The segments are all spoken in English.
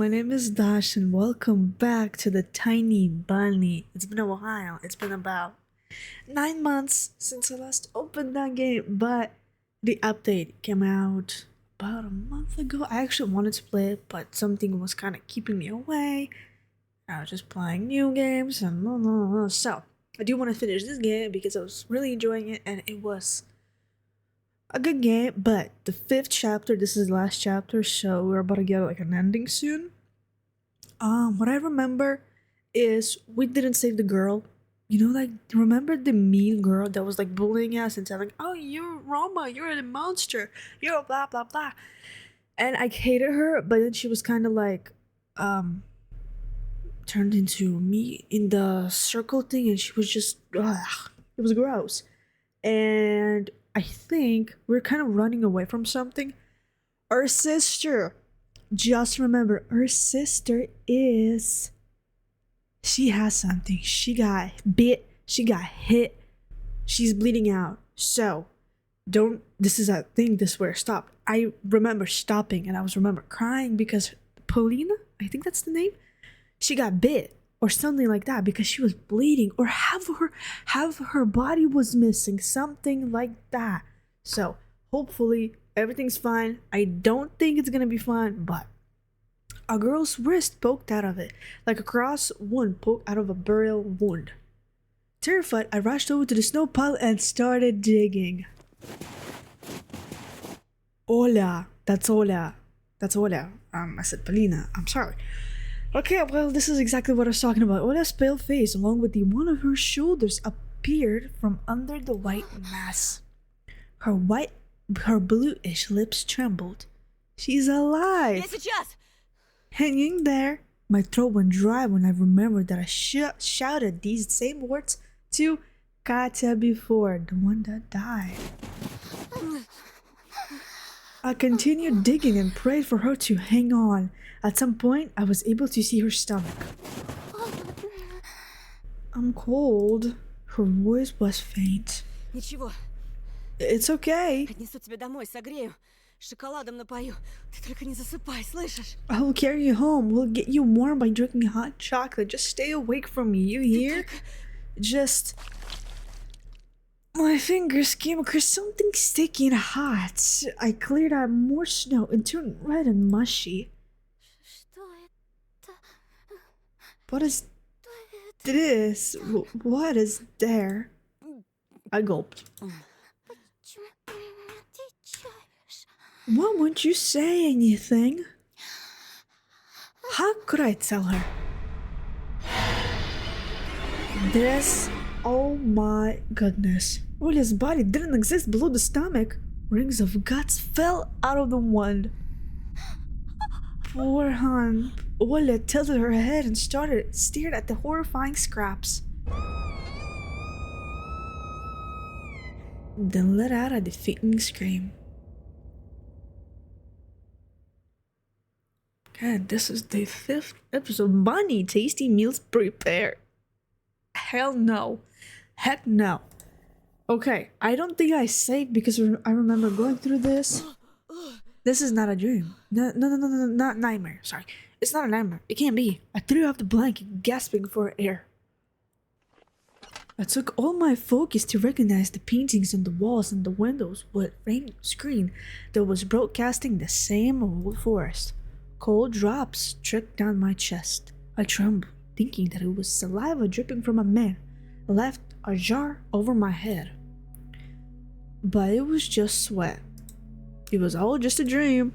my name is Dash and welcome back to the Tiny Bunny. It's been a while. It's been about 9 months since I last opened that game, but the update came out about a month ago. I actually wanted to play it, but something was kind of keeping me away. I was just playing new games and so I do want to finish this game because I was really enjoying it and it was a good game, but the 5th chapter, this is the last chapter, so we're about to get like an ending soon. What I remember is we didn't save the girl. You know, like, remember the mean girl that was like bullying us and telling, oh, you're Roma, you're a monster, you're blah blah blah. And I hated her, but then she was kind of like, turned into me in the circle thing, and she was just, it was gross. And I think we're kind of running away from something. Our sister, just remember, her sister is, she has something. She got bit, she got hit, she's bleeding out. So, this is a thing, this is where stop. I remember stopping and I remember crying because Paulina, I think that's the name, she got bit or something like that because she was bleeding, or half her body was missing, something like that. So hopefully everything's fine. I don't think it's gonna be fine, but a girl's wrist poked out of it, like a cross wound poked out of a burial wound. Terrified, I rushed over to the snow pile and started digging. Hola, that's Hola. I said Paulina, I'm sorry. Okay, well, this is exactly what I was talking about. Ola's pale face, along with the one of her shoulders, appeared from under the white mass. Her bluish lips trembled. She's alive! Hanging there. My throat went dry when I remembered that I shouted these same words to Katya before, the one that died. I continued digging and prayed for her to hang on. At some point, I was able to see her stomach. I'm cold. Her voice was faint. Ничего. It's okay. Отнесу тебя домой, согрею. Шоколадом напою. Ты только не засыпай, слышишь? I will carry you home. We'll get you warm by drinking hot chocolate. Just stay awake from me, you hear? Just... My fingers came across something sticky and hot. I cleared out more snow and turned red and mushy. Что это? What is this? What is there? I gulped. Почему ты не отвечаешь? Why won't you say anything? How could I tell her? This, oh my goodness. Olia's body didn't exist below the stomach. Rings of guts fell out of the wound. Poor hun. Olia tilted her head and stared at the horrifying scraps. Then let out a defeating scream. God, this is the 5th episode. Bunny, tasty meals prepared. Hell no. Heck no. Okay, I don't think I saved because I remember going through this. This is not a dream. No, not nightmare. Sorry. It's not a nightmare. It can't be. I threw off the blanket, gasping for air. I took all my focus to recognize the paintings on the walls and the windows with framed screen that was broadcasting the same old forest. Cold drops tricked down my chest. I trembled, thinking that it was saliva dripping from a man, left ajar over my head. But it was just sweat. It was all just a dream.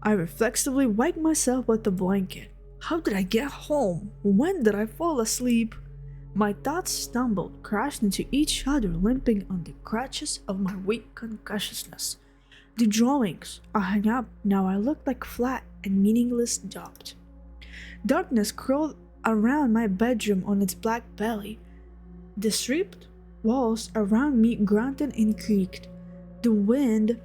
I reflexively wiped myself with the blanket. How did I get home? When did I fall asleep? My thoughts stumbled, crashed into each other, limping on the crutches of my weak consciousness. The drawings I hung up, now I looked like flat and meaningless dots. Darkness crawled around my bedroom on its black belly. The stripped walls around me grunted and creaked. The wind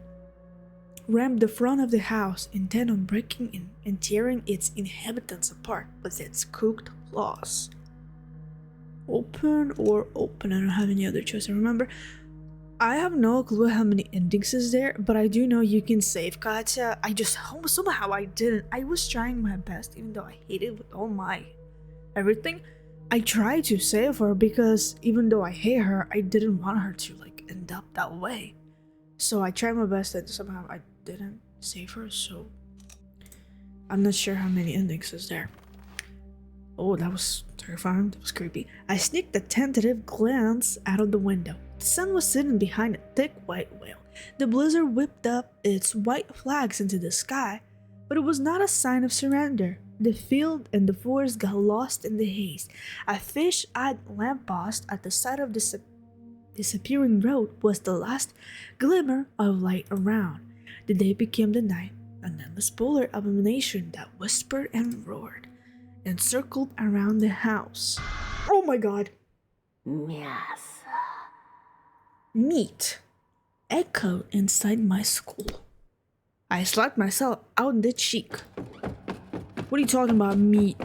rammed the front of the house, intent on breaking in and tearing its inhabitants apart with its crooked claws. Open or open, I don't have any other choice. I remember I have no clue how many endings is there, but I do know you can save Katya. Somehow I didn't. I was trying my best, even though I hate it with all my everything. I tried to save her because even though I hate her, I didn't want her to like end up that way. So I tried my best and somehow I didn't save her, so I'm not sure how many endings is there. Oh, that was terrifying. That was creepy. I sneaked a tentative glance out of the window. The sun was sitting behind a thick white whale. The blizzard whipped up its white flags into the sky, but it was not a sign of surrender. The field and the forest got lost in the haze. A fish-eyed lamppost at the side of the disappearing road was the last glimmer of light around. The day became the night, an endless polar abomination that whispered and roared and circled around the house. Oh my god! Мясо. Meat echoed inside my skull. I slapped myself out in the cheek. What are you talking about, meat?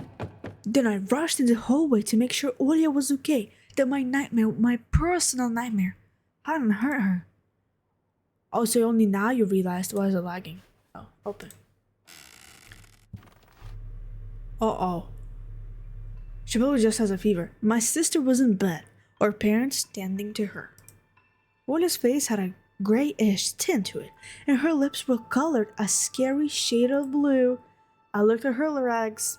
Then I rushed in the hallway to make sure Olia was okay, that my nightmare, my personal nightmare, hadn't hurt her. Oh, so only now you realized why is it lagging? Oh, open. Uh-oh. She probably just has a fever. My sister was in bed, our parents standing to her. Olia's face had a grayish tint to it, and her lips were colored a scary shade of blue. I looked at her legs,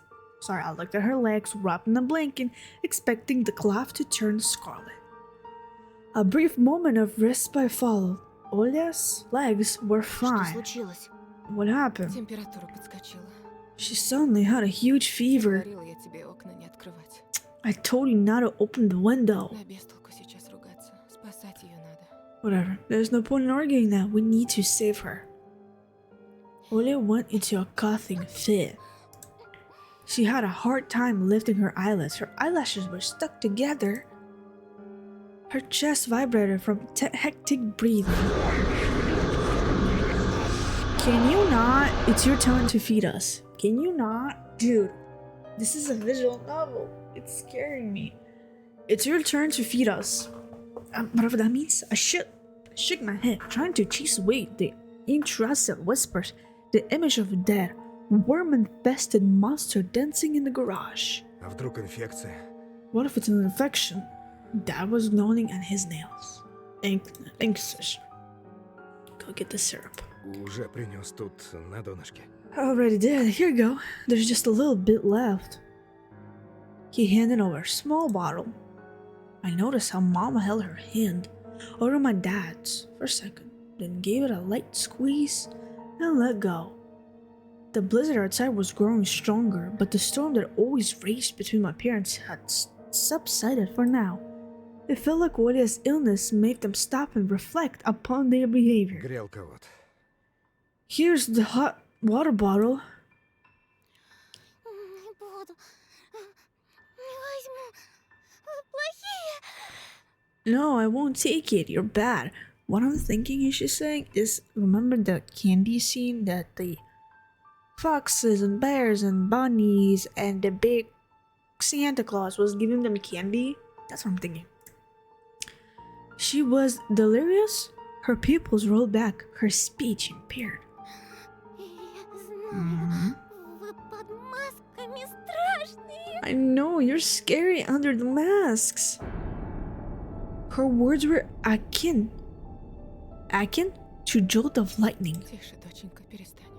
wrapped in a blanket, expecting the cloth to turn scarlet. A brief moment of respite followed. Olia's legs were Что fine. случилось? What happened? Температура подскочила. She suddenly had a huge fever. Говорила я тебе окна не открывать. I told you not to open the window. Да без толку сейчас ругаться. Спасать ее надо. Whatever. There's no point in arguing that. We need to save her. Olia went into a coughing fit. She had a hard time lifting her eyelids. Her eyelashes were stuck together. Her chest vibrated from hectic breathing. Can you not? It's your turn to feed us. Can you not? Dude, this is a visual novel. It's scaring me. It's your turn to feed us. Whatever that means. I shook my head, trying to chase away the intrusive whispers, the image of a dead, worm-infested monster dancing in the garage. А вдруг инфекция? What if it's an infection? Dad was gnawing at his nails. Incision. Go get the syrup. Уже принес тут на донышке. I already did. Here you go. There's just a little bit left. He handed over a small bottle. I noticed how Mama held her hand over my dad's for a second, then gave it a light squeeze and let go. The blizzard outside was growing stronger, but the storm that always raged between my parents had subsided for now. It felt like Olia's illness made them stop and reflect upon their behavior. Грелка вот. Here's the hot water bottle. Не буду. Не возьму. Вы плохие. No, I won't take it. You're bad. What I'm thinking you should say is remember the candy scene that the foxes and bears and bunnies and the big Santa Claus was giving them candy? That's what I'm thinking. She was delirious. Her pupils rolled back, her speech impaired. Я знаю. Вы под масками страшные. I know, you're scary under the masks. Her words were akin to jolt of lightning. Тише, доченька, перестань.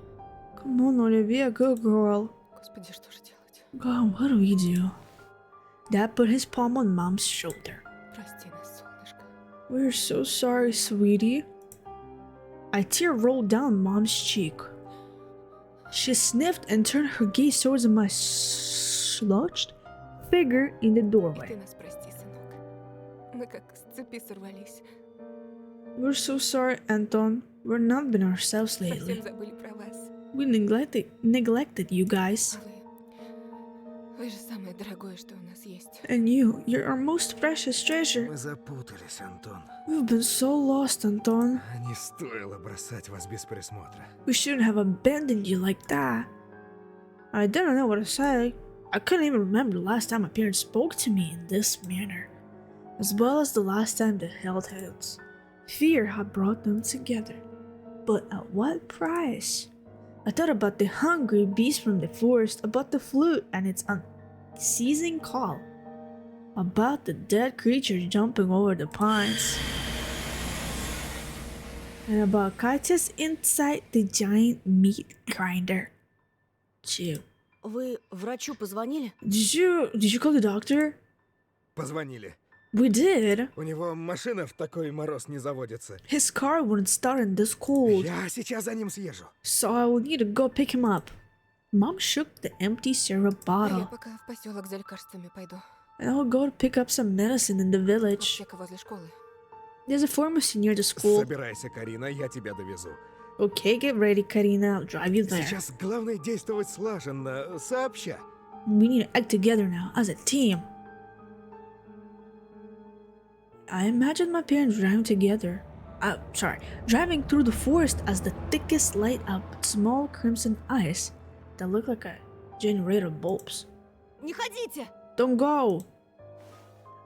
Come on, Olivia, good girl. Господи, что же делать? God, what do we do? Dad put his palm on Mom's shoulder. Прости нас, солнышко. We're so sorry, sweetie. A tear rolled down Mom's cheek. She sniffed and turned her gaze towards my slouched figure in the И ты doorway. нас прости, сынок. Мы как с цепи сорвались. We're so sorry, Anton. We're not been ourselves lately. Совсем забыли про вас. We neglected you guys. А вы же самое дорогое, что у нас есть. And you're our most precious treasure. Мы запутались, Антон. We've been so lost, Anton. Не стоило бросать вас без присмотра. We shouldn't have abandoned you like that. I didn't know what to say. I couldn't even remember the last time my parents spoke to me in this manner, as well as the last time they held hands. Fear had brought them together. But at what price? I thought about the hungry beast from the forest, about the flute and its unceasing call, about the dead creature jumping over the pines, and about Katya's inside the giant meat grinder. Chew. Вы врачу позвонили? Did you call the doctor? Позвонили. We did. У него машина в такой мороз не заводится. His car wouldn't start in this cold, Я сейчас за ним съезжу. so I will need to go pick him up. Mom shook the empty syrup Я bottle, пока в поселок за лекарствами пойду. and I will go to pick up some medicine in the village. Аптека возле школы. There's a pharmacy near the school. Собирайся, Карина, я тебя довезу. Okay, get ready, Karina. I'll drive you there. Сейчас главное действовать слаженно, сообща. We need to act together now as a team. I imagine my parents driving together. Driving through the forest as the thickest light up small crimson eyes that look like a generator of bulbs. Не ходите! Don't go!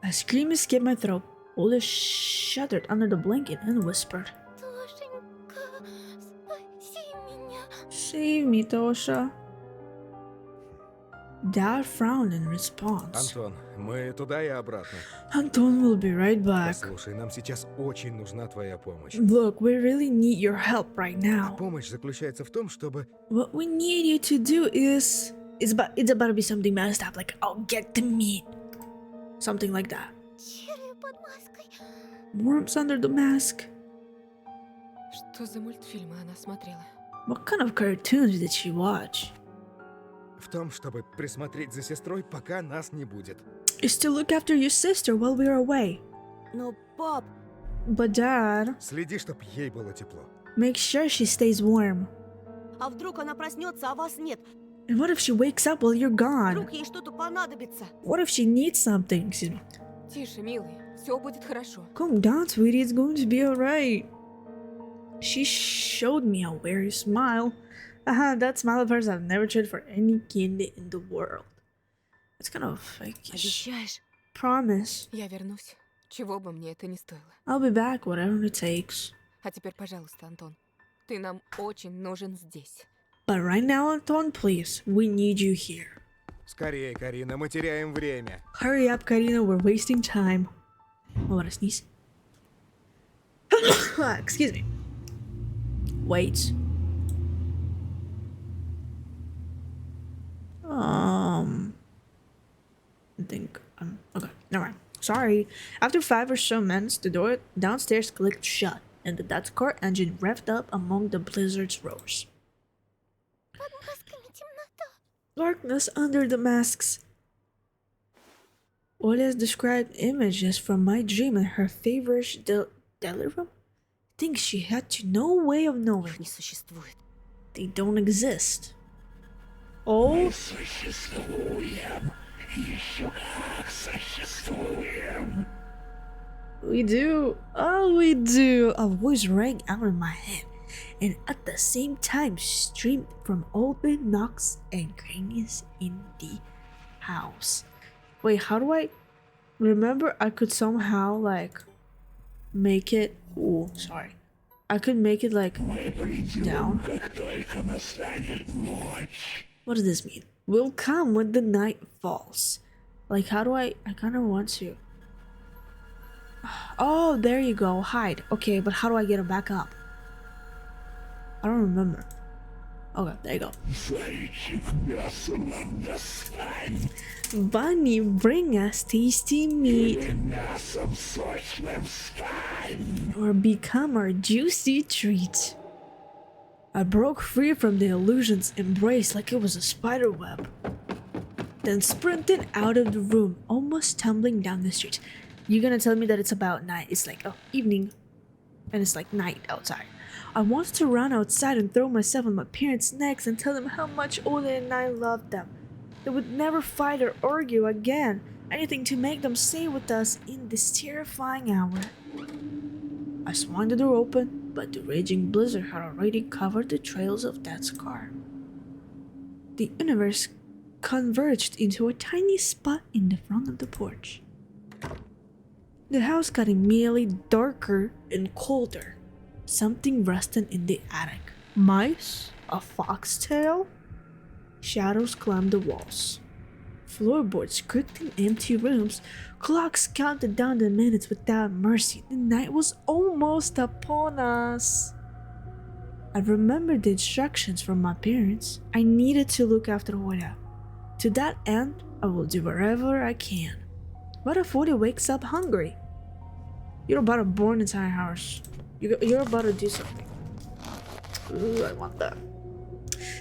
A scream escaped my throat. Ola shuddered under the blanket and whispered, Тошенька, спаси меня. "Save me, Tosha." Dad frowned in response. Антон, мы туда и обратно. Anton will be right back. Послушай, нам сейчас очень нужна твоя помощь. Look, we really need your help right now. Помощь заключается в том, чтобы... What we need you to do is... It's about to be something messed up, like, I'll get the meat. Something like that. Черви под маской. Worms under the mask. Что за мультфильмы она смотрела? What kind of cartoons did she watch? В том, чтобы присмотреть за сестрой, пока нас не будет. Is to look after your sister while we're away. Но, пап, But Dad, Следи, чтоб ей было тепло. make sure she stays warm. а вдруг она проснется, а вас нет? And what if she wakes up while you're gone? Вдруг ей что-то понадобится? What if she needs something? Excuse me. Тише, милый, все будет хорошо. Calm down, sweetie. It's going to be alright. She showed me a weary smile. That smile of hers I've never traded for any candy in the world. It's kind of fake. Обещаешь? Promise. Я вернусь. Чего бы мне это ни стоило. I'll be back, whatever it takes. А теперь, пожалуйста, Антон, ты нам очень нужен здесь. But right now, Anton, please, we need you here. Скорее, Карина, мы теряем время. Hurry up, Karina, we're wasting time. Oh, what a sneeze. Excuse me. Wait. I think, okay, never mind. Sorry. After 5 or so minutes, the door downstairs clicked shut, and the dad's car engine revved up among the blizzard's roars. Под масками темнота. Darkness under the masks. Olia's described images from my dream and her feverish delirium. Things she had to no way of knowing. Их не существует. They don't exist. Oh, we do. Oh, we do. A voice rang out in my head, and at the same time streamed from open nooks and crannies in the house. Wait, how do I remember? I could somehow like make it. Oh, sorry. I could make it like down. What does this mean? Will come when the night falls. Like, how do I kind of want to. Oh, there you go. Hide. Okay, but how do I get it back up? I don't remember. Okay, there you go. Bunny, bring us tasty meat. Or become our juicy treat. I broke free from the illusion's embrace like it was a spider web. Then sprinted out of the room, almost tumbling down the street. You're gonna tell me that it's about night. It's like, oh, evening. And it's like night outside. I wanted to run outside and throw myself on my parents' necks and tell them how much Ola and I loved them. They would never fight or argue again. Anything to make them stay with us in this terrifying hour. I swung the door open, but the raging blizzard had already covered the trails of Dad's car. The universe converged into a tiny spot in the front of the porch. The house got immediately darker and colder. Something rusted in the attic. Mice? A foxtail? Shadows climbed the walls. Floorboards creaked in empty rooms. Clocks counted down the minutes without mercy. The night was almost upon us. I remembered the instructions from my parents. I needed to look after Ola. To that end, I will do whatever I can. What if Ola wakes up hungry? You're about to burn the entire house. You're about to do something. Ooh, I want that.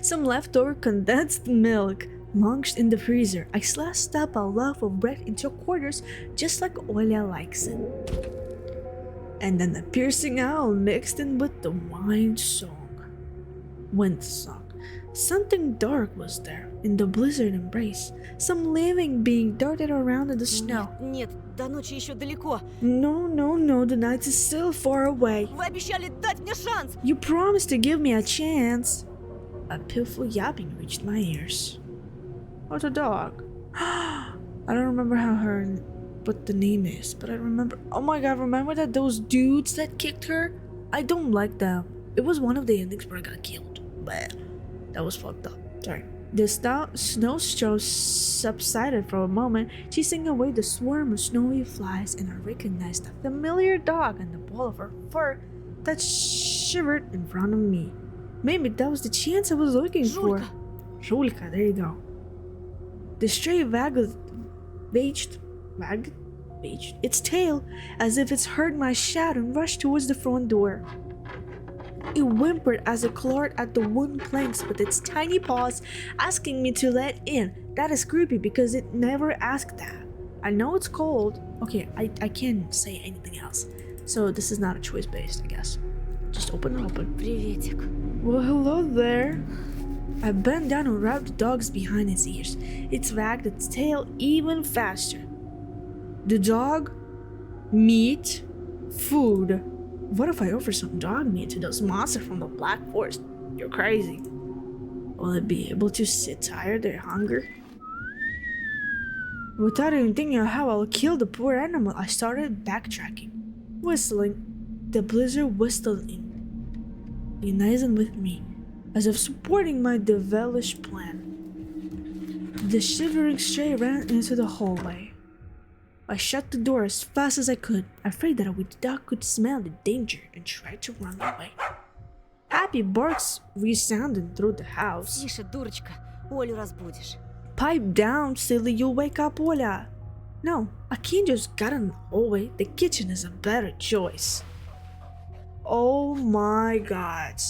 Some leftover condensed milk launched in the freezer. I sliced up a loaf of bread into quarters just like Ola likes it. And then the piercing owl mixed in with the wind song. Something dark was there in the blizzard embrace. Some living being darted around in the snow. Нет, до nочи еще далеко. No, the night is still far away. Вы обещали дать мне шанс. You promised to give me a chance. A pitiful yapping reached my ears. What's a dog? I don't remember what the name is, but I remember. Oh my god, remember that those dudes that kicked her? I don't like them. It was one of the endings where I got killed. But that was fucked up. Sorry. The snowstorm subsided for a moment, chasing away the swarm of snowy flies, and I recognized a familiar dog and the ball of her fur that shivered in front of me. Maybe that was the chance I was looking for. Julka, there you go. The stray wagged its tail as if it's heard my shout and rushed towards the front door. It whimpered as it clawed at the wooden planks with its tiny paws, asking me to let in. That is creepy because it never asked that. I know it's cold. Okay, I can't say anything else. So this is not a choice based, I guess. Just open. Приветик. Well, hello there. I bent down and rubbed the dog's behind its ears. It wagged its tail even faster. The dog? Meat? Food? What if I offer some dog meat to those monsters from the Black Forest? You're crazy. Will it be able to satiate their hunger? Without even thinking of how I'll kill the poor animal, I started backtracking. Whistling. The blizzard whistled in unison with me, as if supporting my devilish plan. The shivering stray ran into the hallway. I shut the door as fast as I could, afraid that the dog could smell the danger and tried to run away. Happy barks resounded through the house. Тише, дурочка. Олю разбудишь. Pipe down, silly, you'll wake up Ola. No, I can't just get in the hallway. The kitchen is a better choice. Oh my god.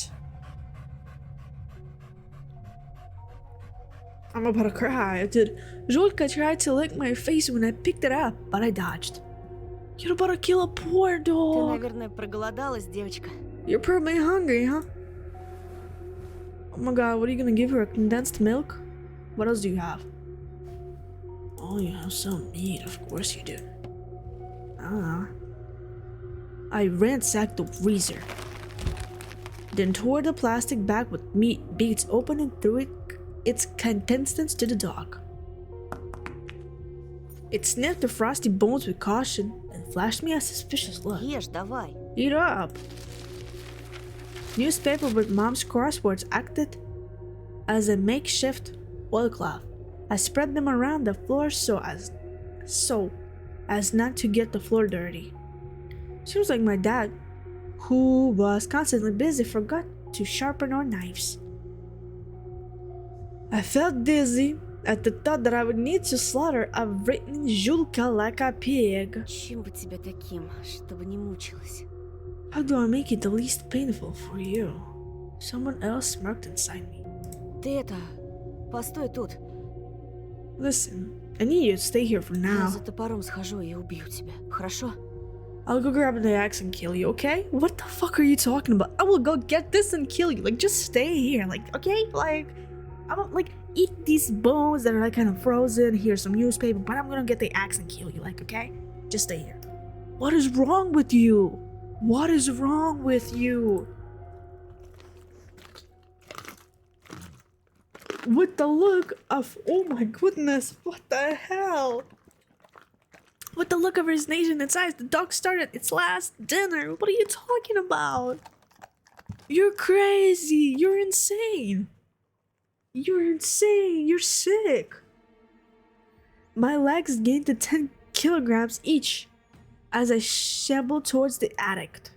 I'm about to cry. Julka tried to lick my face when I picked it up, but I dodged. You're about to kill a poor Ты, dog. наверное, проголодалась, девочка. You're probably hungry, huh? Oh my god, what are you gonna give her? A condensed milk? What else do you have? Oh, you have some meat. Of course you do. I don't know. I ransacked the freezer, then tore the plastic bag with meat beads open and threw its contents to the dog. It sniffed the frosty bones with caution and flashed me a suspicious look. Ешь давай. Eat up! Newspaper with mom's crosswords acted as a makeshift oilcloth. I spread them around the floor so as not to get the floor dirty. Seems like my dad, who was constantly busy, forgot to sharpen our knives. I felt dizzy at the thought that I would need to slaughter a written Julka like a pig. Чем бы тебя таким, чтобы не мучилась? How do I make it the least painful for you? Someone else smirked inside me. Ты это... Постой тут. Listen, I need you to stay here for Я now. за топором схожу и убью тебя. Хорошо? I'll go grab the axe and kill you, okay? What the fuck are you talking about? I will go get this and kill you. Like, just stay here. Like, okay? Like, I don't, like, eat these bones that are, like, kind of frozen. Here's some newspaper, but I'm gonna get the axe and kill you, like, okay? Just stay here. What is wrong with you? What is wrong with you? With the look of, oh my goodness, what the hell? With the look of resignation in its eyes, the dog started its last dinner. What are you talking about? You're crazy. You're insane. You're insane. You're sick. My legs gained to 10 kilograms each as I shambled towards the attic.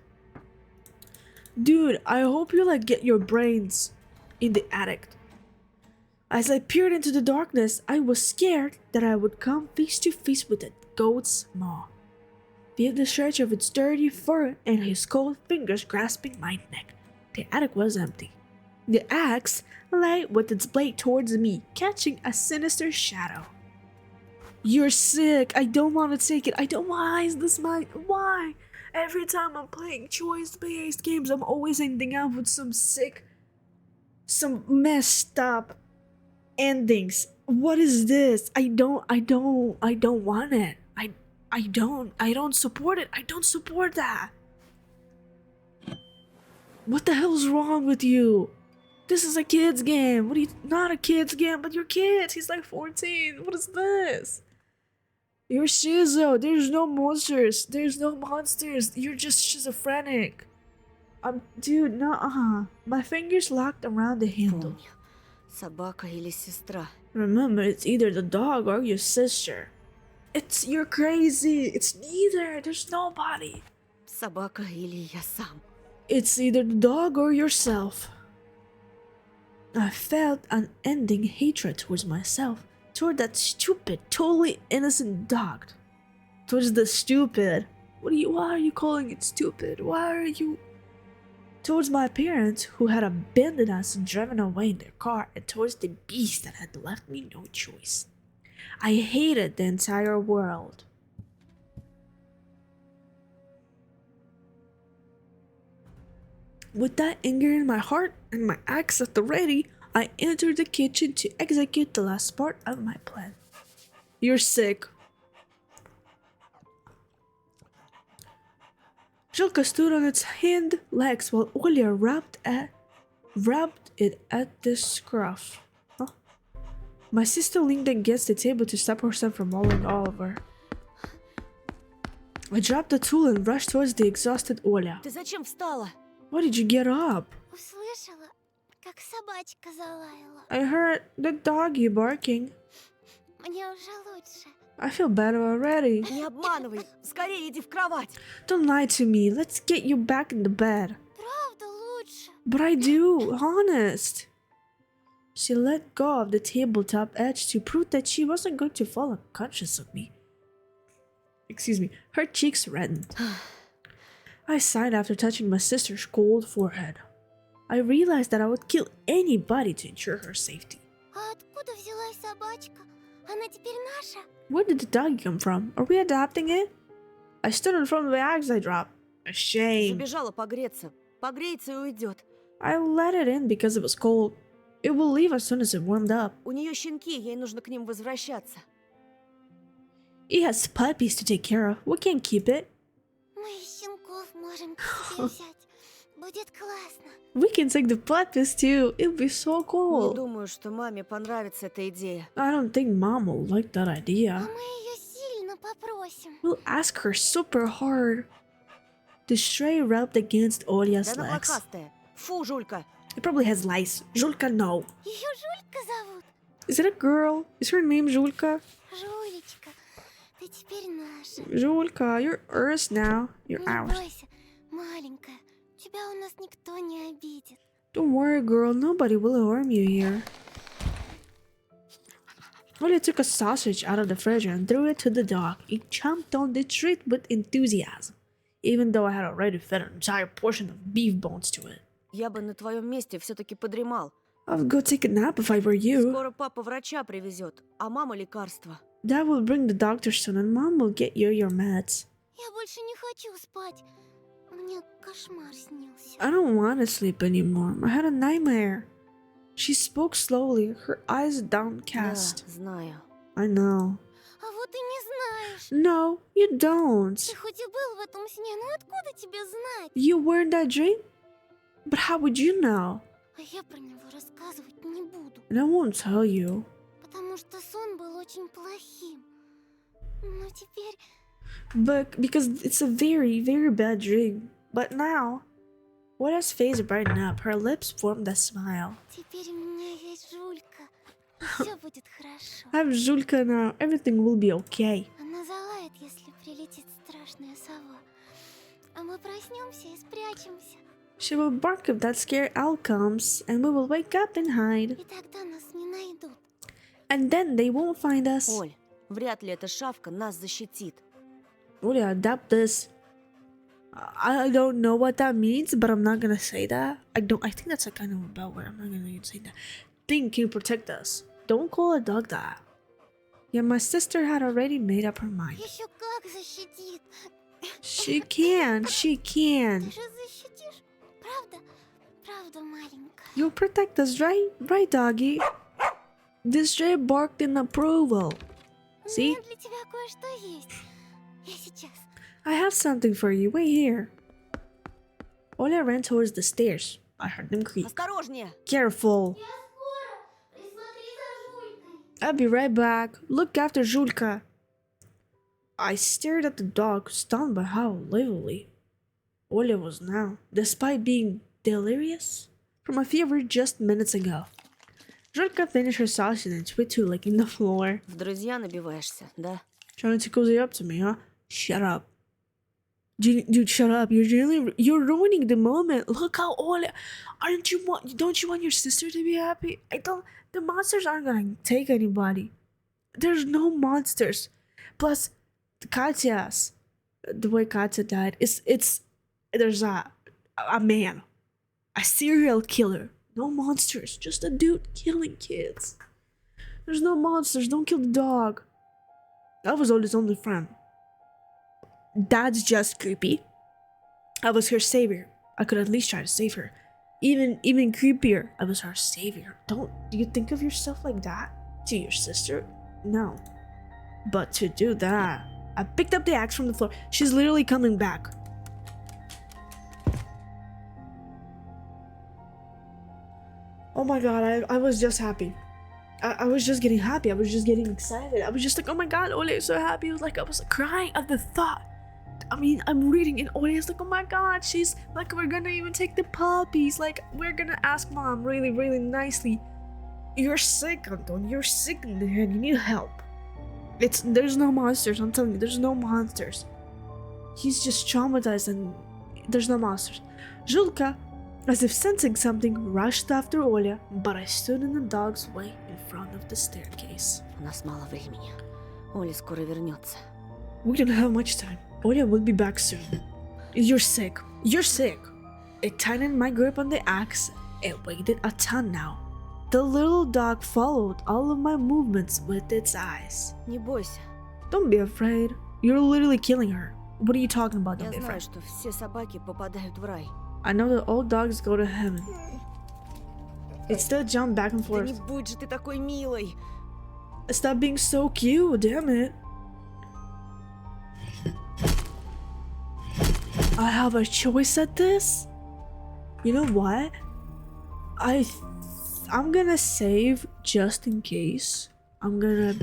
Dude, I hope you like get your brains in the attic. As I peered into the darkness, I was scared that I would come face to face with a goat's maw. Feel the stretch of its dirty fur and his cold fingers grasping my neck. The attic was empty. The axe lay with its blade towards me, catching a sinister shadow. You're sick. I don't want to take it. I don't. Why is this my? Why? Every time I'm playing choice-based games, I'm always ending up with some messed up endings. What is this? I don't want it. I don't support it. I don't support that. What the hell's wrong with you? This is a kid's game. What are you? Not a kid's game, but you're kids. He's like 14. What is this? You're schizo. There's no monsters. There's no monsters. You're just schizophrenic. Dude, nah. My fingers locked around the handle. Помню. Собака или сестра. Remember, it's either the dog or your sister. You're crazy. It's neither. There's nobody. Собака или я сам. It's either the dog or yourself. I felt unending hatred towards myself, toward that stupid, totally innocent dog. Towards the stupid. Why are you calling it stupid? Why are you... Towards my parents, who had abandoned us and driven away in their car, and towards the beast that had left me no choice. I hated the entire world. With that anger in my heart and my axe at the ready, I entered the kitchen to execute the last part of my plan. You're sick. Zhilka stood on its hind legs while Olya rubbed it at the scruff. Huh? My sister leaned against the table to stop herself from rolling over. I dropped the tool and rushed towards the exhausted Olya. Ты зачем встала? Why did you get up? Услышала, как собачка залаяла. I heard the doggy barking. Мне уже лучше. I feel better already. Не обманывай. Скорее иди в кровать. Don't lie to me. Let's get you back in the bed. Правда лучше. But I do, honest. She let go of the tabletop edge to prove that she wasn't going to fall unconscious of me. Excuse me. Her cheeks reddened. I sighed after touching my sister's cold forehead. I realized that I would kill anybody to ensure her safety. А откуда взялась собачка? Она теперь наша? Where did the dog come from? Are we adopting it? I stood in front of the axe I dropped. Ashamed. Забежала погреться. Погреется и уйдет. I let it in because it was cold. It will leave as soon as it warmed up. У нее щенки, ей нужно к ним возвращаться. It has puppies to take care of. We can't keep it. Мы щенков можем к себе взять. Будет классно. We can take the puppies too. It would be so Не cool. думаю, что маме понравится эта идея. I don't think Mom will like that А idea. мы ее сильно попросим. We'll ask her super hard. The stray rubbed against Olya's Да она legs. блохастая. Фу, Жулька. It probably has lice. Julka, no. Ее Жулька зовут. Is it a girl? Is her name Julka? Жулечка, ты теперь наша. Julka, you're ours now. You're Не ours. бойся, маленькая. Тебя у нас никто не обидит. Don't worry, girl. Nobody will harm you here. Olya took a sausage out of the fridge and threw it to the dog. It chomped on the treat with enthusiasm, even though I had already fed an entire portion of beef bones to it. Я бы на твоем месте все-таки подремал. I would go take a nap if I were you. Скоро папа врача привезет, а мама лекарства. Dad will bring the doctor soon and Mom will get you your meds. Я больше не хочу спать. Мне кошмар снился. I don't want to sleep anymore. I had a nightmare. She spoke slowly, her eyes downcast. Да, знаю. I know. А вот и не знаешь. No, you don't. Ты хоть и был в этом сне, но откуда тебе знать? You were in that dream? But how would you know? А я про него рассказывать не буду. And I won't tell you. Потому что сон был очень плохим. Но теперь But because it's a very, very bad dream. But now, Ola's face brightened up. Her lips formed a smile. Теперь у меня есть Жулька. И все будет хорошо. I have Julka now. Everything will be okay. Она залает, если прилетит страшная сова. А мы проснемся и спрячемся. She will bark if that scary owl comes, and we will wake up and hide. И тогда нас не найдут. And then they won't find us. Оль, вряд ли эта шавка нас защитит. Olia, adapt this. I don't know what that means, but I'm not gonna say that. I think that's a kind of a bad word. I'm not gonna say that. Thing can protect us. Don't call a dog that. Yeah, my sister had already made up her mind. Еще как защитит. She can. She can. Ты же защитишь. Правда? Правда, маленькая. You'll protect us, right? Right, doggy? This stray barked in approval. У See? меня для тебя кое-что есть. Я сейчас. I have something for you. Wait here. Olia ran towards the stairs. I heard them creak. Осторожнее! Careful. Я скоро. Присмотри за Жулькой. I'll be right back. Look after Julka. I stared at the dog, stunned by how lively Olia was now, despite being delirious from a fever just minutes ago. Julka finished her sausage and quit to licking the floor. В друзья набиваешься, да? Trying to cozy up to me, huh? Shut up. Dude, shut up. You're ruining the moment. Look how Olia. Don't you want your sister to be happy? The monsters aren't gonna take anybody. There's no monsters. Plus, Katya's, the way Katya died, there's a man, a serial killer. No monsters, just a dude killing kids. There's no monsters. Don't kill the dog. That was Oli's only friend. That's just creepy. I was her savior. I could at least try to save her. Even creepier, I was her savior. Do you think of yourself like that? To your sister? No. But to do that, I picked up the axe from the floor. She's literally coming back. Oh my god, I was just happy. I was just getting happy. I was just getting excited. I was just like, oh my god, Ole is so happy. I was crying at the thought. I mean, I'm reading and Ole is like, oh my god, she's like, we're gonna even take the puppies. Like, we're gonna ask mom really, really nicely. You're sick, Anton. You're sick in the head. You need help. There's no monsters. I'm telling you, there's no monsters. He's just traumatized and there's no monsters. Julka, as if sensing something, rushed after Olia, but I stood in the dog's way in front of the staircase. У нас мало времени. Оля скоро вернется. We don't have much time. Olia will be back soon. You're sick. You're sick. It tightened my grip on the axe. It weighed a ton now. The little dog followed all of my movements with its eyes. Не бойся. Don't be afraid. You're literally killing her. What are you talking about? Don't Я be знаю, afraid. что все собаки попадают в рай. I know that all dogs go to heaven. It still jumped back and Да forth. не будь же ты такой милой. Stop being so cute, damn it. I have a choice at this? You know what? I'm gonna save just in case. I'm not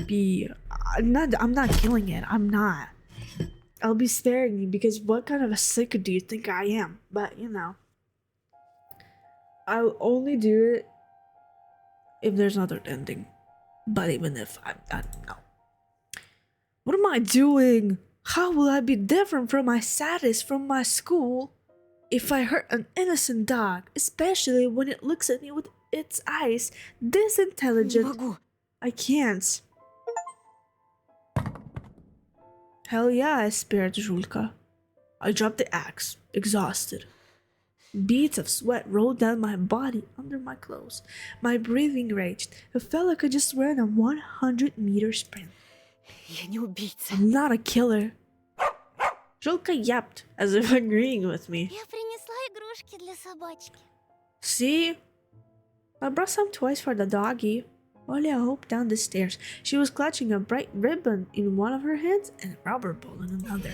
killing it. I'm not. I'll be sparing you because what kind of a sicker do you think I am? But you know, I'll only do it if there's another ending. But even if I don't know. What am I doing? How will I be different from my sadist from my school if I hurt an innocent dog, especially when it looks at me with its eyes this Не intelligent? могу. I can't. Hell yeah, I spared Julka. I dropped the axe, exhausted. Beads of sweat rolled down my body under my clothes. My breathing raged. It felt like I just ran a 100-meter sprint. Я не убийца. I'm not a killer. Julka yapped, as if agreeing with me. Я принесла игрушки для собачки. See? I brought some toys for the doggy. Olia hopped down the stairs. She was clutching a bright ribbon in one of her hands and a rubber ball in another.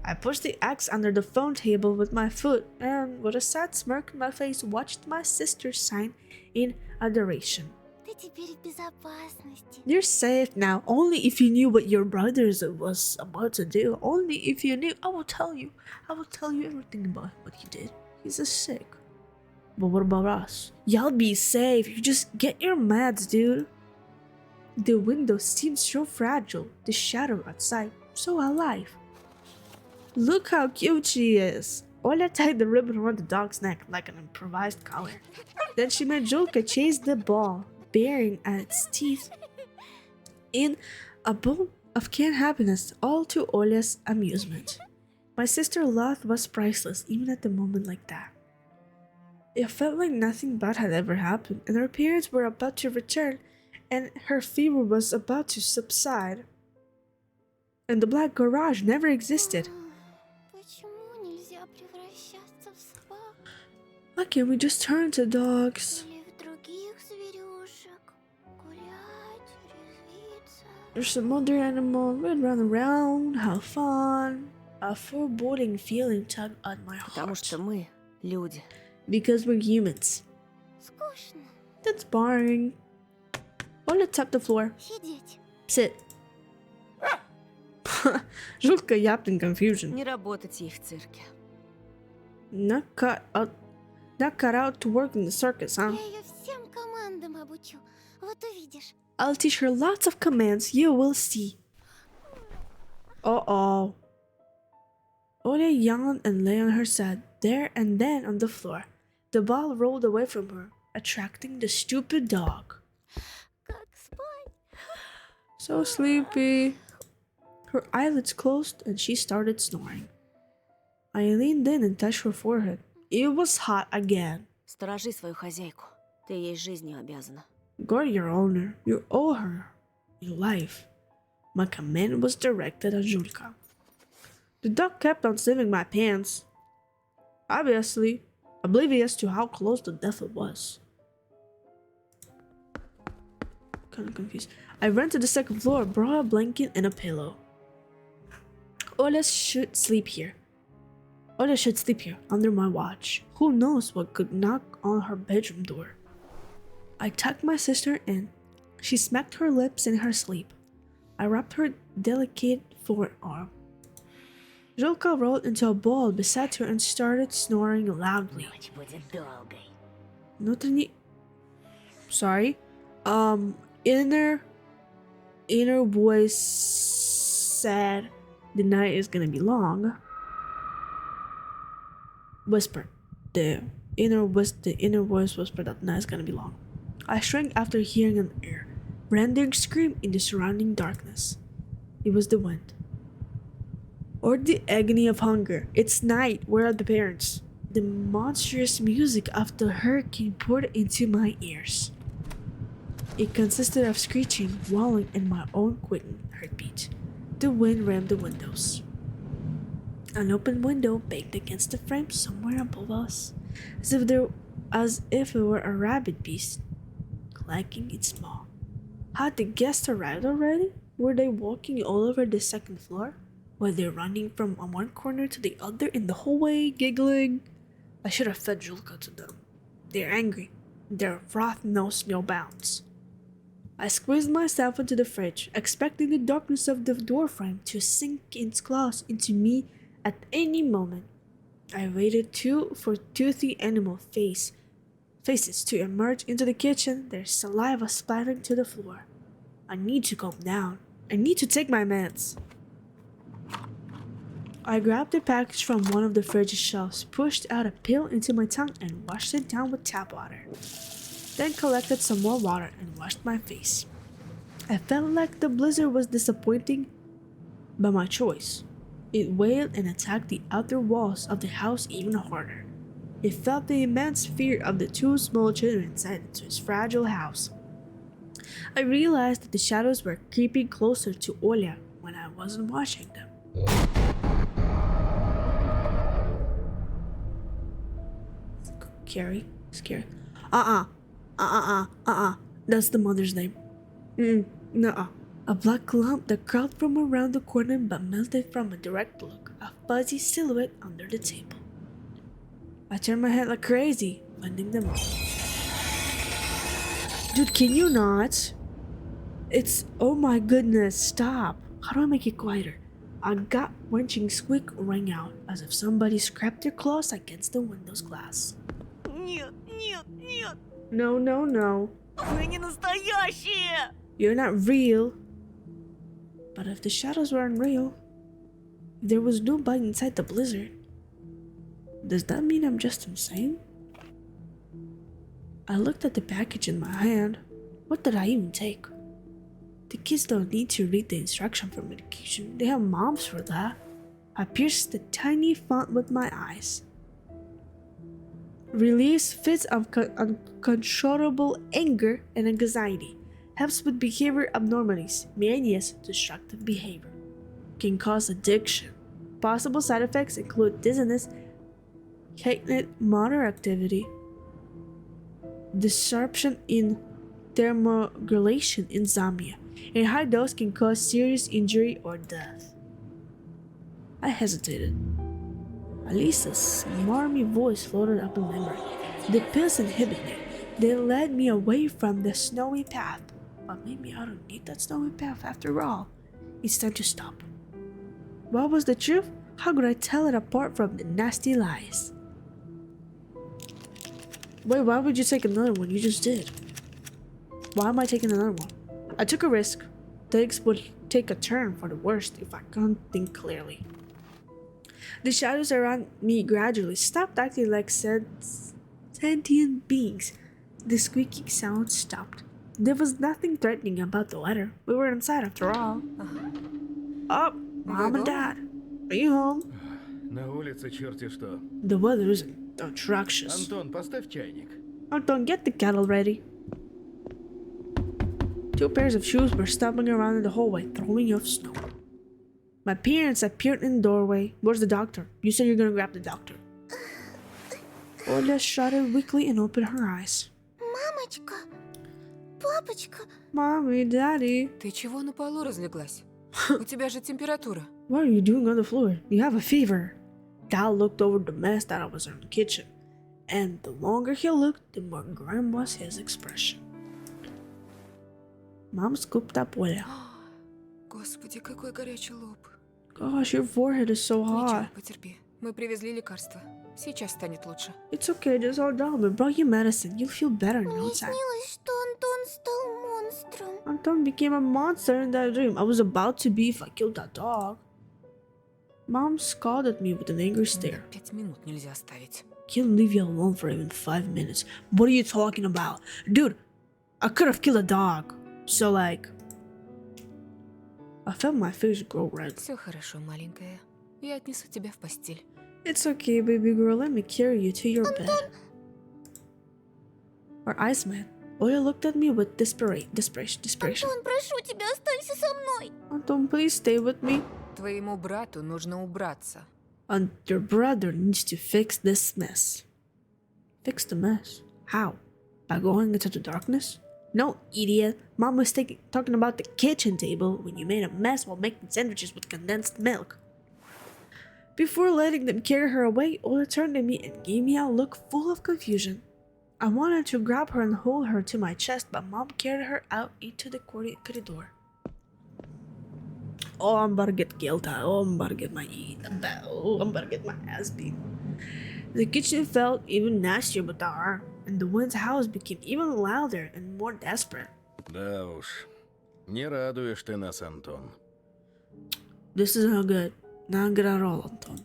I pushed the axe under the phone table with my foot and, with a sad smirk on my face, watched my sister sign in adoration. Ты теперь в безопасности. You're safe now. Only if you knew what your brothers was about to do. Only if you knew. I will tell you. I will tell you everything about what he did. He's a sick. But what about us? Y'all be safe. You just get your meds, dude. The window seems so fragile. The shadow outside so alive. Look how cute she is. Ola tied the ribbon around the dog's neck like an improvised collar. Then she made Julka chase the ball, bearing at its teeth in a bowl of canned happiness, all to Ola's amusement. My sister laugh was priceless, even at the moment like that. It felt like nothing bad had ever happened, and her parents were about to return, and her fever was about to subside. And the black garage never existed. Почему нельзя превращаться в собак Why can't we just turn to dogs? или в других зверюшек? Гулять, резвиться. There's some other animal, run around, have fun. A foreboding feeling tugged at my Потому heart. что мы люди. Because we're humans. Скучно. That's boring. Ola tapped the floor. Сидеть. Sit. Julka yapped in confusion. Не работать ей в цирке. Not cut out to work in the circus, huh? Я ее всем командам обучу. Вот увидишь. I'll teach her lots of commands, you will see. Uh-oh. Ola yawned and lay on her side, there and then on the floor. The ball rolled away from her, attracting the stupid dog. Как спать? So sleepy. Her eyelids closed and she started snoring. I leaned in and touched her forehead. It was hot again. Сторожи свою хозяйку. Ты ей жизнью обязана. Guard your owner. You owe her your life. My command was directed at Julka. The dog kept on sniffing my pants. Obviously, oblivious to how close to death it was. Kinda confused. I ran to the second floor, brought a blanket and a pillow. Ola should sleep here. Ola should sleep here, under my watch. Who knows what could knock on her bedroom door? I tucked my sister in. She smacked her lips in her sleep. I wrapped her delicate forearm. Julka rolled into a ball beside her and started snoring loudly. Ночь будет долгой. Внутренний... Sorry. Inner voice said the night is gonna be long. Whispered. The inner voice whispered that the night is gonna be long. I shrank after hearing an rending scream in the surrounding darkness. It was the wind. Or the agony of hunger. It's night. Where are the parents? The monstrous music of the hurricane poured into my ears. It consisted of screeching, wailing, and my own quickened heartbeat. The wind rammed the windows. An open window banged against the frame somewhere above us, as if it were a rabid beast, clanking its maw. Had the guests arrived already? Were they walking all over the second floor? Were they running from one corner to the other in the hallway, giggling? I should have fed Julka to them. They're angry. Their wrath knows no bounds. I squeezed myself into the fridge, expecting the darkness of the doorframe to sink its claws into me at any moment. I waited for toothy animal faces to emerge into the kitchen, their saliva splattering to the floor. I need to calm down. I need to take my meds. I grabbed a package from one of the fridge's shelves, pushed out a pill into my tongue, and washed it down with tap water. Then collected some more water and washed my face. I felt like the blizzard was disappointing, but my choice. It wailed and attacked the outer walls of the house even harder. It felt the immense fear of the two small children inside its fragile house. I realized that the shadows were creeping closer to Olia when I wasn't watching them. Scary. That's the mother's name. Nuh-uh. A black lump that crawled from around the corner but melted from a direct look, a fuzzy silhouette under the table. I turned my head like crazy, bending them up. Dude, can you not? It's... Oh my goodness, stop. How do I make it quieter? A gut-wrenching squeak rang out, as if somebody scraped their claws against the window's glass. Нет, нет, нет! No, no, no. Вы не настоящие! You're not real. But if the shadows were unreal, if there was nobody inside the blizzard, does that mean I'm just insane? I looked at the package in my hand. What did I even take? The kids don't need to read the instruction for medication. They have moms for that. I pierced the tiny font with my eyes. Release fits of uncontrollable anger and anxiety. Helps with behavior abnormalities, manias, destructive behavior. Can cause addiction. Possible side effects include dizziness, heightened motor activity, disruption in thermoregulation, insomnia. A high dose can cause serious injury or death. I hesitated. At least a smarmy voice floated up in memory. The pills inhibit me. They led me away from the snowy path. But maybe I don't need that snowy path after all. It's time to stop. What was the truth? How could I tell it apart from the nasty lies? Wait, why would you take another one? You just did. Why am I taking another one? I took a risk. Things would take a turn for the worst if I couldn't think clearly. The shadows around me gradually stopped acting like sentient beings. The squeaking sound stopped. There was nothing threatening about the weather. We were inside after all. Oh, Mom and Dad. Are you home? На улице черти что. The weather isn't atrocious. Антон, поставь чайник. Anton, get the kettle ready. 2 pairs of shoes were stomping around in the hallway, throwing off snow. My parents appeared in the doorway. Where's the doctor? You said you're gonna grab the doctor. Ola shuddered weakly and opened her eyes. Мамочка, папочка, Mommy, Daddy, Ты чего на полу разлеглась? У тебя же температура. what are you doing on the floor? You have a fever. Dad looked over the mess that was in the kitchen, and the longer he looked, the more grim was his expression. Mom scooped up Ola. Господи, какой горячий лоб. Gosh, your forehead is so Ничего, hot. потерпи. Мы привезли лекарства. Сейчас станет лучше. It's okay, just hold down. We brought you medicine. You'll feel better in no мне time. снилось, что Антон стал монстром. Anton became a monster in that dream. I was about to be if I killed that dog. Mom scolded me with an angry stare. 5 минут нельзя оставить. Can't leave you alone for even 5 minutes. What are you talking about? Dude, I could have killed a dog. So like... I felt my face grow red. Все хорошо, маленькая. Я отнесу тебя в постель. It's okay, baby girl. Let me carry you to your bed. Our eyes met. Oya looked at me with desperation. Антон, прошу тебя, останься со мной. Anton, please stay with me. Твоему брату нужно убраться. And your brother needs to fix this mess. Fix the mess? How? By going into the darkness? No, idiot. Mom was talking about the kitchen table when you made a mess while making sandwiches with condensed milk. Before letting them carry her away, Ola turned to me and gave me a look full of confusion. I wanted to grab her and hold her to my chest, but Mom carried her out into the corridor. Oh, I'm about to get guilty. Oh, I'm about to get my I'm about to get my ass beat. The kitchen felt even nastier without her, and the wind's house became even louder and more desperate. Да уж. Не радуешь ты нас, Антон. This is not good. Not good at all, Anton.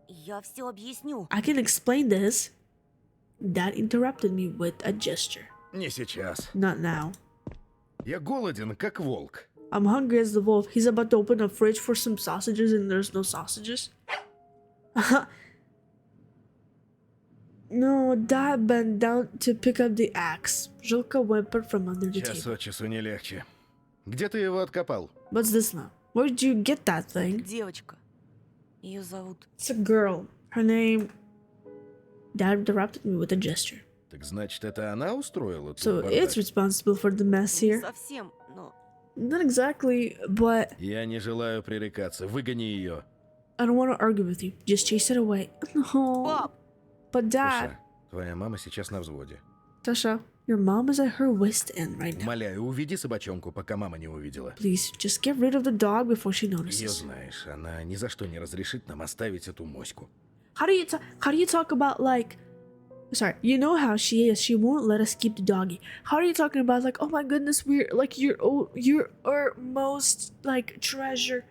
Я все объясню. I can explain this. Dad interrupted me with a gesture. Не сейчас. Not now. Я голоден, как волк. I'm hungry as the wolf. He's about to open a fridge for some sausages and there's no sausages. No, Dad bent down to pick up the axe. Zhilka whimpered from under the Час table. от часу не легче. Где ты его откопал? What's this now? Where did you get that thing? Девочка. Ее зовут... It's a girl. Her name... Dad interrupted me with a gesture. Так значит, это она устроила тут So бардак? it's responsible for the mess Не here? совсем, но... Not exactly, but Я не желаю пререкаться. Выгони ее. I don't want to argue with you. Just chase it away. No. Пап! But Dad... Слушай, твоя мама сейчас на взводе. Tasha, Your mom is at her wit's end right now. Умоляю, уведи собачонку, пока мама не увидела. Please, just get rid of the dog before she Ее notices. знаешь, она ни за что не разрешит нам оставить эту моську. How do you talk about like, sorry, you know how she is. She won't let us keep the doggy. How are you talking about like, oh my goodness, we're like you're our most like treasure,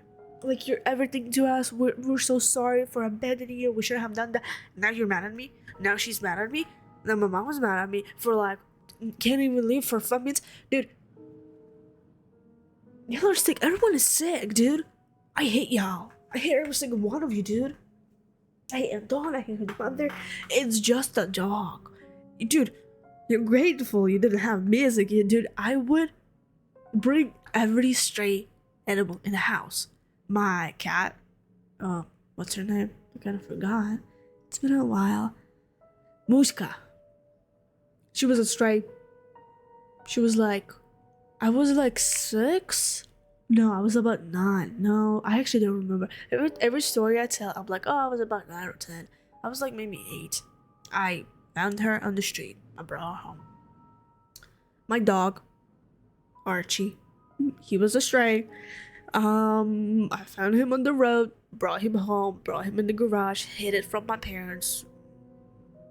like you're everything to us. We're so sorry for abandoning you. We shouldn't have done that. Now you're mad at me. Now she's mad at me. Now my mom was mad at me for like can't even leave for 5 minutes, dude. Y'all are sick. Everyone is sick, dude. I hate y'all. I hate every single one of you, dude. I hate Anton, I hate his mother. It's just a dog. Dude, you're grateful you didn't have me as a kid, dude. I would bring every stray animal in the house. My cat, what's her name? I kind of forgot. It's been a while. Mushka. She was a stray. She was like, I was like 6. No, I was about 9. No, I actually don't remember. Every story I tell, I'm like, oh, I was about 9 or 10. I was like maybe 8. I found her on the street. I brought her home. My dog, Archie, he was a stray. I found him on the road, brought him home, brought him in the garage, hid it from my parents,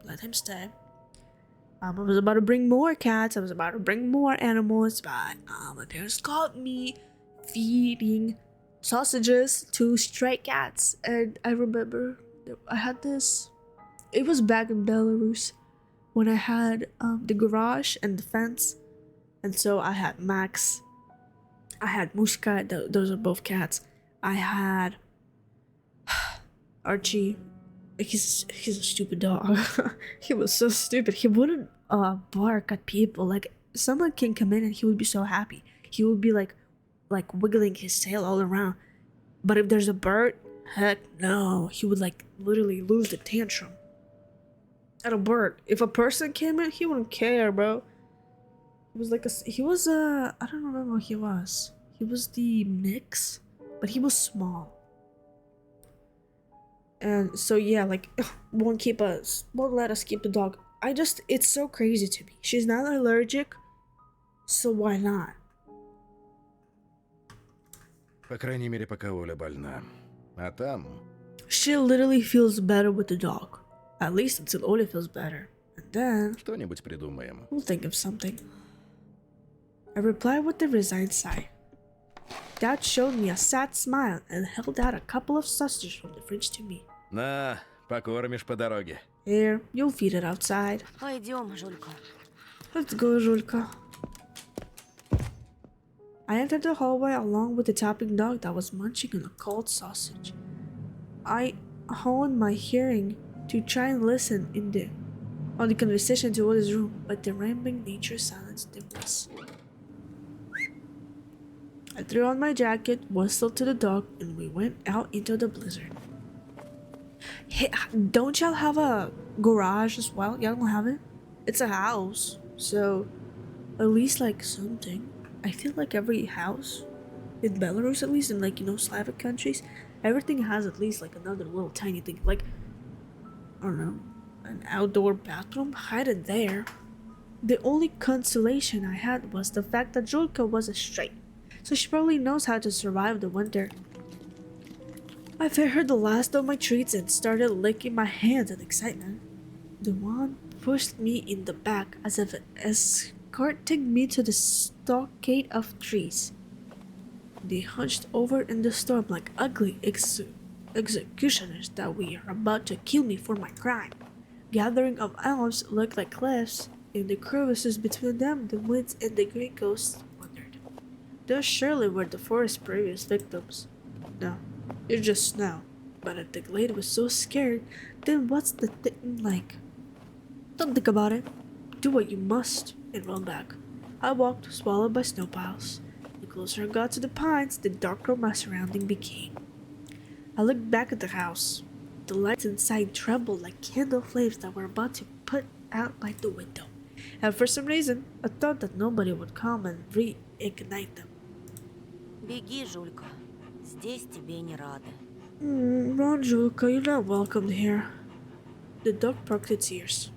let him stay. I was about to bring more cats. I was about to bring more animals, but my parents caught me feeding sausages to stray cats. And I remember I had this. It was back in Belarus when I had the garage and the fence, and so I had Max. I had Mushka. Those are both cats. I had Archie. He's a stupid dog. He was so stupid. He wouldn't bark at people. Like someone can come in and he would be so happy. He would be like wiggling his tail all around. But if there's a bird, heck no. He would like literally lose the tantrum. At a bird. If a person came in, he wouldn't care, bro. It was like I don't remember what he was. He was the mix, but he was small. And so yeah, like won't let us keep the dog. It's so crazy to me. She's not allergic, so why not? По крайней мере, пока Оля больна. А там... She literally feels better with the dog. At least until Ola feels better. And then Что-нибудь придумаем. we'll think of something. I replied with a resigned sigh. Dad showed me a sad smile and held out a couple of sausages from the fridge to me. На, покормишь по дороге. Here, you'll feed it outside. Пойдем, Жулька. Let's go, Julka. I entered the hallway along with the tapping dog that was munching on a cold sausage. I honed my hearing to try and listen on the conversation to Ola's room, but the rambling nature silenced the voice. I threw on my jacket, whistled to the dog, and we went out into the blizzard. Hey, don't y'all have a garage as well? Y'all don't have it? It's a house, so at least like something. I feel like every house in Belarus, at least in like Slavic countries, everything has at least like another little tiny thing, like I don't know, an outdoor bathroom hidden there. The only consolation I had was the fact that Julka was a stray, so she probably knows how to survive the winter. I fed her the last of my treats and started licking my hands in excitement. The one pushed me in the back as if escorting me to the stockade of trees. They hunched over in the storm like ugly executioners that were about to kill me for my crime. Gathering of elms looked like cliffs. In the crevices between them, the winds and the green ghosts wandered. Those surely were the forest's previous victims. No, it's just snow. But if the glade was so scared, then what's the thing like? Don't think about it. Do what you must and run back. I walked, swallowed by snow piles. The closer I got to the pines, the darker my surrounding became. I looked back at the house. The lights inside trembled like candle flames that were about to put out by the window. And for some reason, I thought that nobody would come and reignite them. Беги, Жулька. Здесь тебе не рады. Run, Julka, you're not welcome here. The dog perked its ears.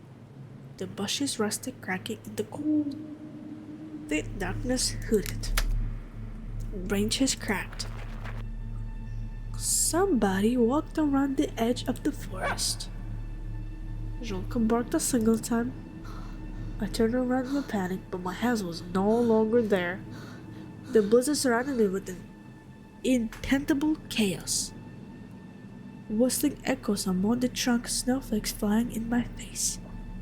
the bushes rusted, cracking in the cold. Thick darkness hooded. Branches cracked. Somebody walked around the edge of the forest. Jolka barked a single time. I turned around in a panic, but my house was no longer there. The blizzard surrounded me with an intentable chaos. Whistling echoes among the trunk, snowflakes flying in my face.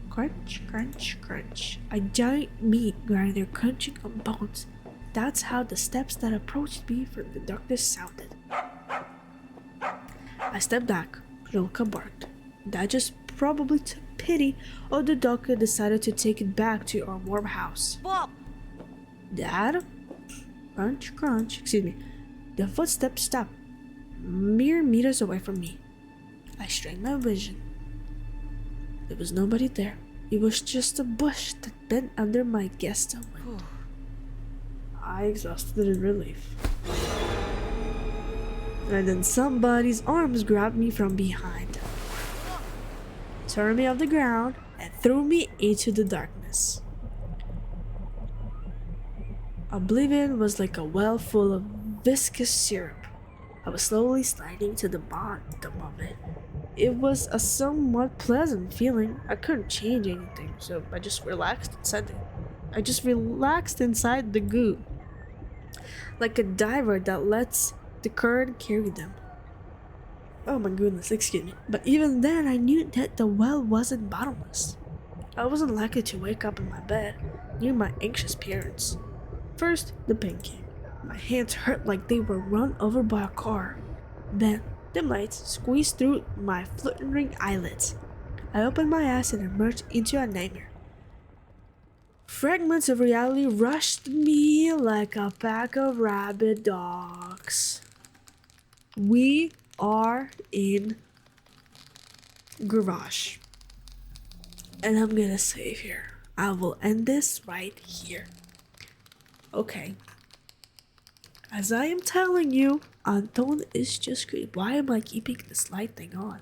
Crunch, crunch, crunch. A giant meat grinder crunching on bones. That's how the steps that approached me from the darkness sounded. I stepped back. Rilka barked. That just probably took pity, or the doctor decided to take it back to our warm house. Bob! Dad? Crunch, crunch. Excuse me. The footsteps stopped, mere meters away from me. I strained my vision. There was nobody there. It was just a bush that bent under my guest window. I exhausted in relief. And then somebody's arms grabbed me from behind, turned me off the ground, and threw me into the darkness. Oblivion was like a well full of viscous syrup. I was slowly sliding to the bottom of it. It was a somewhat pleasant feeling. I couldn't change anything, so I just relaxed inside the goo, like a diver that lets the current carry them. Oh my goodness, excuse me. But even then, I knew that the well wasn't bottomless. I wasn't likely to wake up in my bed near my anxious parents. First, the pain came. My hands hurt like they were run over by a car. Then, the lights squeezed through my flickering eyelids. I opened my eyes and emerged into a nightmare. Fragments of reality rushed me like a pack of rabid dogs. We are in garage. And I'm gonna save here. I will end this right here. Okay. As I am telling you, Anton is just great. Why am I keeping this light thing on?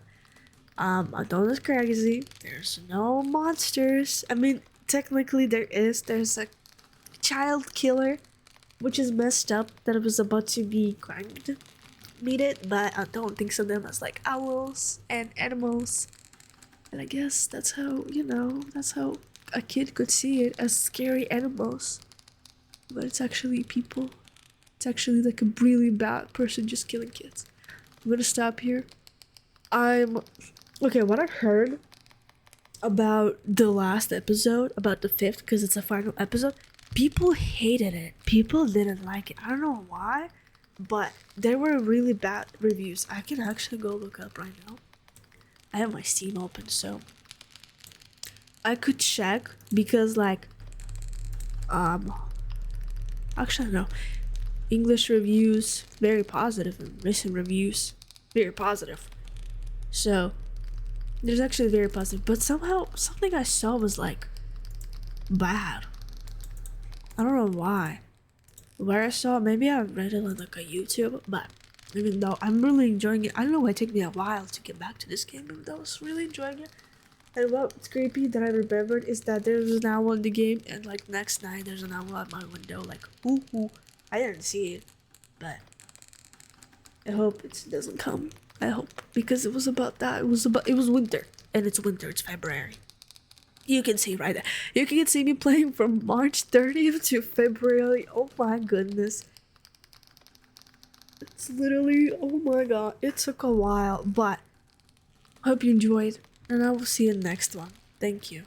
Anton is crazy. There's no monsters. I mean, technically there's a child killer, which is messed up, that was about to be cremated, but I don't think of them as like owls and animals. And I guess that's how a kid could see it, as scary animals. But it's actually people. It's actually like a really bad person just killing kids. I'm gonna stop here. Okay, what I heard about the last episode, about the 5th, because it's a final episode, people hated it. People didn't like it. I don't know why, but there were really bad reviews. I can actually go look up right now. I have my Steam open, so I could check, because actually no. English reviews, very positive, and recent reviews, very positive. So, there's actually very positive, but somehow, something I saw was bad. I don't know why. Where I saw, maybe I read it on a YouTube, but even though I'm really enjoying it, I don't know why it took me a while to get back to this game, even though I was really enjoying it. And what's creepy that I remembered is that there's an owl in the game, and next night there's an owl at my window, ooh. I didn't see it, but I hope it doesn't come. I hope, because it was about that. It was winter, and it's winter. It's February. You can see right there. You can see me playing from March 30th to February. Oh my goodness. It's literally, oh my god. It took a while, but I hope you enjoyed, and I will see you in the next one. Thank you.